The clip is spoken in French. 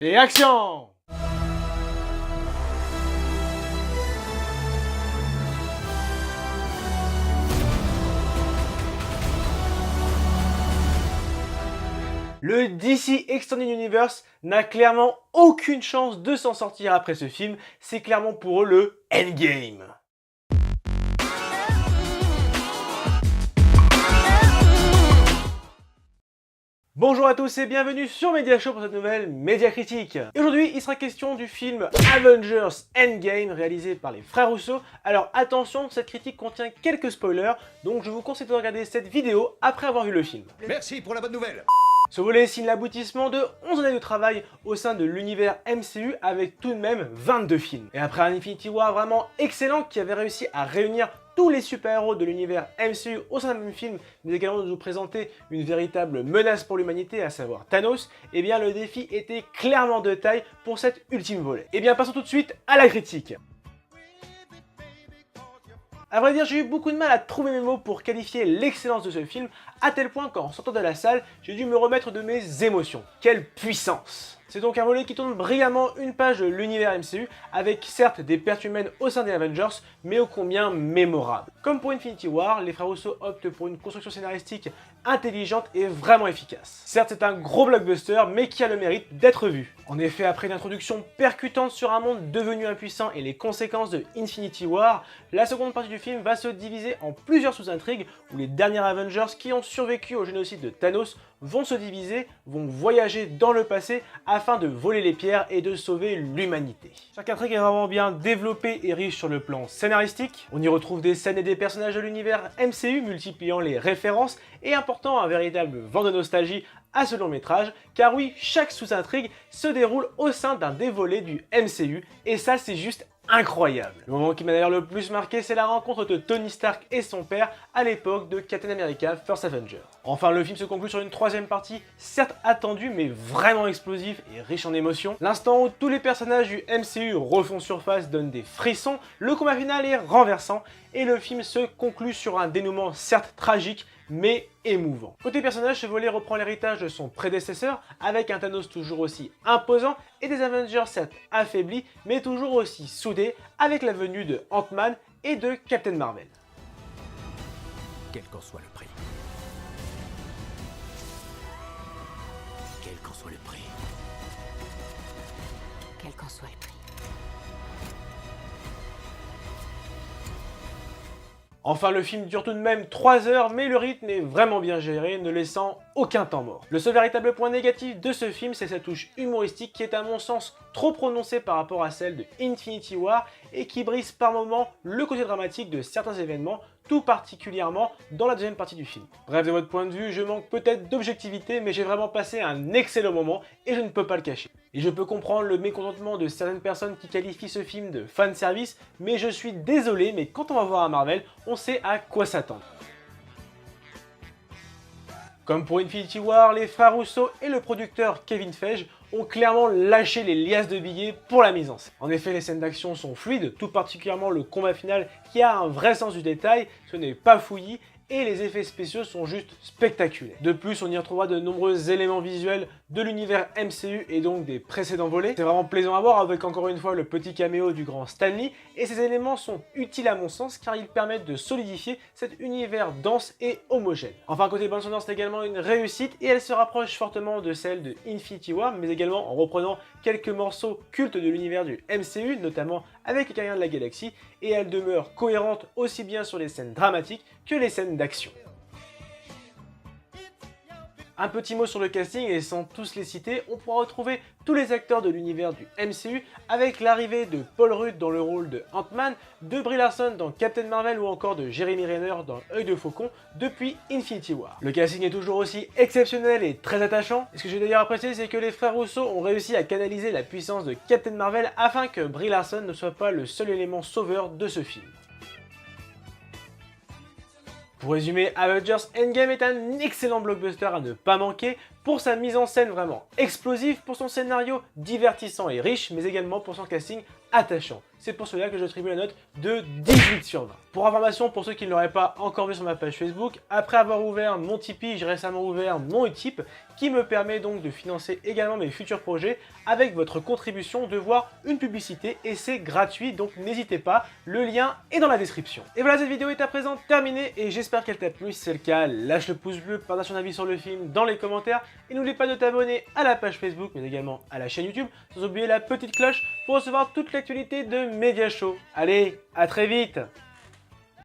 Et action! Le DC Extended Universe n'a clairement aucune chance de s'en sortir après ce film, c'est clairement pour eux le Endgame. Bonjour à tous et bienvenue sur Media Show pour cette nouvelle Média Critique. Et aujourd'hui, il sera question du film Avengers Endgame réalisé par les frères Russo. Alors attention, cette critique contient quelques spoilers, donc je vous conseille de regarder cette vidéo après avoir vu le film. Merci pour la bonne nouvelle. Ce volet signe l'aboutissement de 11 années de travail au sein de l'univers MCU avec tout de même 22 films. Et après un Infinity War vraiment excellent qui avait réussi à réunir tous les super-héros de l'univers MCU au sein d'un même film, mais également de nous présenter une véritable menace pour l'humanité, à savoir Thanos, eh bien le défi était clairement de taille pour cet ultime volet. Et bien passons tout de suite à la critique. A vrai dire, j'ai eu beaucoup de mal à trouver mes mots pour qualifier l'excellence de ce film, à tel point qu'en sortant de la salle, j'ai dû me remettre de mes émotions. Quelle puissance! C'est donc un volet qui tourne brillamment une page de l'univers MCU, avec certes des pertes humaines au sein des Avengers, mais ô combien mémorables. Comme pour Infinity War, les frères Russo optent pour une construction scénaristique intelligente et vraiment efficace. Certes, c'est un gros blockbuster, mais qui a le mérite d'être vu. En effet, après une introduction percutante sur un monde devenu impuissant et les conséquences de Infinity War, la seconde partie du film va se diviser en plusieurs sous-intrigues où les derniers Avengers qui ont survécu au génocide de Thanos vont se diviser, vont voyager dans le passé afin de voler les pierres et de sauver l'humanité. Chaque intrigue est vraiment bien développée et riche sur le plan scénaristique. On y retrouve des scènes et des personnages de l'univers MCU multipliant les références et apportant un véritable vent de nostalgie à ce long métrage, car oui, chaque sous-intrigue se déroule au sein d'un des volets du MCU, et ça c'est juste incroyable. Le moment qui m'a d'ailleurs le plus marqué, c'est la rencontre de Tony Stark et son père à l'époque de Captain America First Avenger. Enfin, le film se conclut sur une troisième partie, certes attendue, mais vraiment explosive et riche en émotions. L'instant où tous les personnages du MCU refont surface donne des frissons, le combat final est renversant, et le film se conclut sur un dénouement certes tragique, mais émouvant. Côté personnage, ce volet reprend l'héritage de son prédécesseur, avec un Thanos toujours aussi imposant et des Avengers certes affaiblis, mais toujours aussi soudés, avec la venue de Ant-Man et de Captain Marvel. Quel qu'en soit le prix. Quel qu'en soit le prix. Quel qu'en soit le prix. Enfin, le film dure tout de même 3 heures, mais le rythme est vraiment bien géré, ne laissant aucun temps mort. Le seul véritable point négatif de ce film, c'est sa touche humoristique qui est à mon sens trop prononcée par rapport à celle de Infinity War et qui brise par moments le côté dramatique de certains événements, tout particulièrement dans la deuxième partie du film. Bref, de votre point de vue, je manque peut-être d'objectivité, mais j'ai vraiment passé un excellent moment et je ne peux pas le cacher. Et je peux comprendre le mécontentement de certaines personnes qui qualifient ce film de fanservice, mais je suis désolé, mais quand on va voir un Marvel, on sait à quoi s'attendre. Comme pour Infinity War, les frères Russo et le producteur Kevin Feige ont clairement lâché les liasses de billets pour la mise en scène. En effet, les scènes d'action sont fluides, tout particulièrement le combat final qui a un vrai sens du détail, ce n'est pas fouillis, et les effets spéciaux sont juste spectaculaires. De plus, on y retrouvera de nombreux éléments visuels de l'univers MCU et donc des précédents volets. C'est vraiment plaisant à voir avec encore une fois le petit caméo du grand Stan Lee, et ces éléments sont utiles à mon sens car ils permettent de solidifier cet univers dense et homogène. Enfin, côté bande sonore, c'est également une réussite et elle se rapproche fortement de celle de Infinity War, mais également en reprenant quelques morceaux cultes de l'univers du MCU, notamment avec les Gardiens de la Galaxie, et elle demeure cohérente aussi bien sur les scènes dramatiques que les scènes d'action. Un petit mot sur le casting, et sans tous les citer, on pourra retrouver tous les acteurs de l'univers du MCU, avec l'arrivée de Paul Rudd dans le rôle de Ant-Man, de Brie Larson dans Captain Marvel ou encore de Jeremy Renner dans Œil de Faucon depuis Infinity War. Le casting est toujours aussi exceptionnel et très attachant, et ce que j'ai d'ailleurs apprécié, c'est que les frères Russo ont réussi à canaliser la puissance de Captain Marvel afin que Brie Larson ne soit pas le seul élément sauveur de ce film. Pour résumer, Avengers Endgame est un excellent blockbuster à ne pas manquer, pour sa mise en scène vraiment explosive, pour son scénario divertissant et riche, mais également pour son casting attachant. C'est pour cela que je attribue la note de 18 sur 20. Pour information, pour ceux qui ne l'auraient pas encore vu sur ma page Facebook, après avoir ouvert mon Tipeee, j'ai récemment ouvert mon Utip, qui me permet donc de financer également mes futurs projets avec votre contribution de voir une publicité et c'est gratuit, donc n'hésitez pas, le lien est dans la description. Et voilà, cette vidéo est à présent terminée et j'espère qu'elle t'a plu. Si c'est le cas, lâche le pouce bleu, partage ton avis sur le film dans les commentaires et n'oublie pas de t'abonner à la page Facebook mais également à la chaîne YouTube, sans oublier la petite cloche pour recevoir toute l'actualité de Media Show. Allez, à très vite!